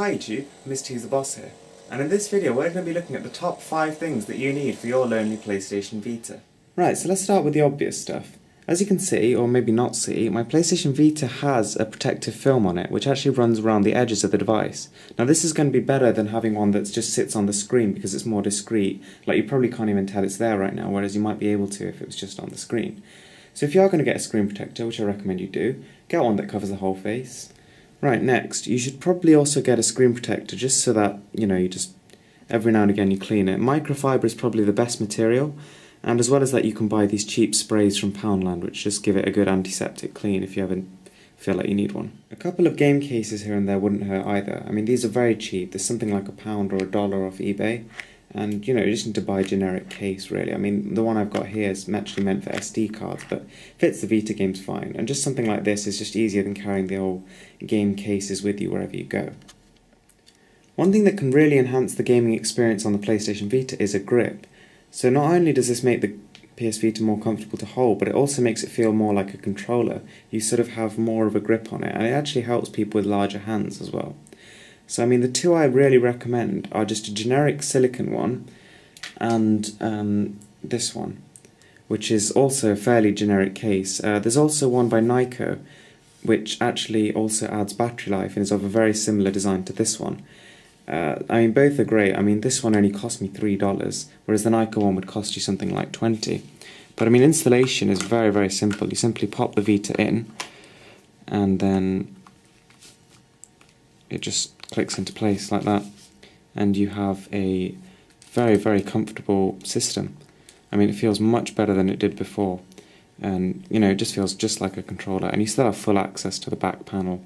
Hi YouTube, Mr. Who's the Boss here, and in this video we're going to be looking at the top 5 things that you need for your lonely PlayStation Vita. Right, so let's start with the obvious stuff. As you can see, or maybe not see, my PlayStation Vita has a protective film on it which actually runs around the edges of the device. Now this is going to be better than having one that just sits on the screen because it's more discreet. Like, you probably can't even tell it's there right now, whereas you might be able to if it was just on the screen. So if you are going to get a screen protector, which I recommend you do, get one that covers the whole face. Right, next, you should probably also get a screen protector just so that, you just, every now and again you clean it. Microfiber is probably the best material, and as well as that you can buy these cheap sprays from Poundland which just give it a good antiseptic clean if you ever feel like you need one. A couple of game cases here and there wouldn't hurt either. I mean, these are very cheap. There's something like £1 or $1 off eBay, and you just need to buy a generic case really. I mean, the one I've got here is actually meant for SD cards, but fits the Vita games fine, and just something like this is just easier than carrying the old game cases with you wherever you go. One thing that can really enhance the gaming experience on the PlayStation Vita is a grip. So not only does this make the PS Vita more comfortable to hold, but it also makes it feel more like a controller. You sort of have more of a grip on it, and it actually helps people with larger hands as well. So I mean, the two I really recommend are just a generic silicone one and this one, which is also a fairly generic case. There's also one by Nyko, which actually also adds battery life and is of a very similar design to this one. I mean, both are great. I mean, this one only cost me $3, whereas the Nyko one would cost you something like $20. But I mean, installation is very, very simple. You simply pop the Vita in, and then it just clicks into place like that, and you have a very, very comfortable system. I mean, it feels much better than it did before, and it just feels just like a controller, and you still have full access to the back panel,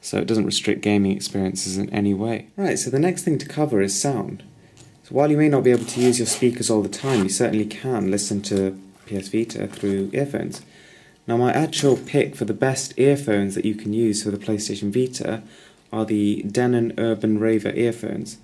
so it doesn't restrict gaming experiences in any way. Right, so the next thing to cover is sound. So while you may not be able to use your speakers all the time, you certainly can listen to PS Vita through earphones. Now, my actual pick for the best earphones that you can use for the PlayStation Vita are the Denon Urban Raver earphones.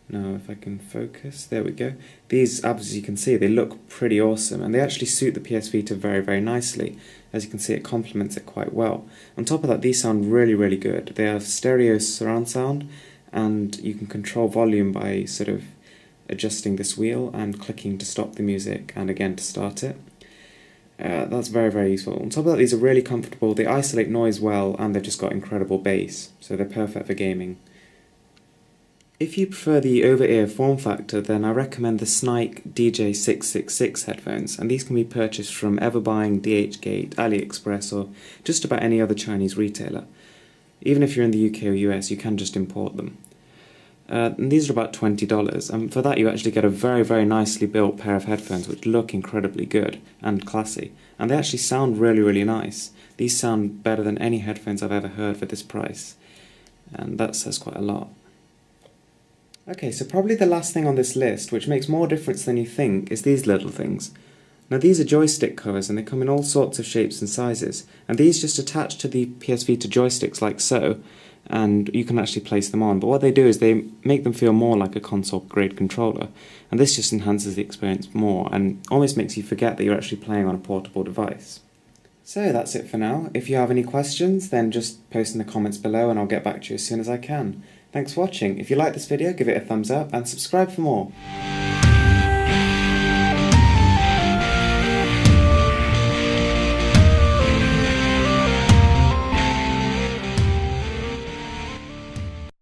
Now if I can focus, there we go. These, as you can see, they look pretty awesome, and they actually suit the PS Vita very, very nicely. As you can see, it complements it quite well. On top of that, these sound really, really good. They have stereo surround sound, and you can control volume by sort of adjusting this wheel and clicking to stop the music and again to start it. That's very, very useful. On top of that, these are really comfortable, they isolate noise well, and they've just got incredible bass, so they're perfect for gaming. If you prefer the over-ear form factor, then I recommend the Snike DJ 666 headphones, and these can be purchased from Everbuying, DHgate, AliExpress, or just about any other Chinese retailer. Even if you're in the UK or US, you can just import them. And these are about $20, and for that you actually get a very, very nicely built pair of headphones which look incredibly good and classy, and they actually sound really, really nice. These sound better than any headphones I've ever heard for this price, and that says quite a lot. Okay, so probably the last thing on this list, which makes more difference than you think, is these little things. Now these are joystick covers, and they come in all sorts of shapes and sizes, and these just attach to the PS Vita joysticks like so, and you can actually place them on. But what they do is they make them feel more like a console-grade controller, and this just enhances the experience more, and almost makes you forget that you're actually playing on a portable device. So that's it for now. If you have any questions, then just post in the comments below and I'll get back to you as soon as I can. Thanks for watching. If you like this video, give it a thumbs up and subscribe for more.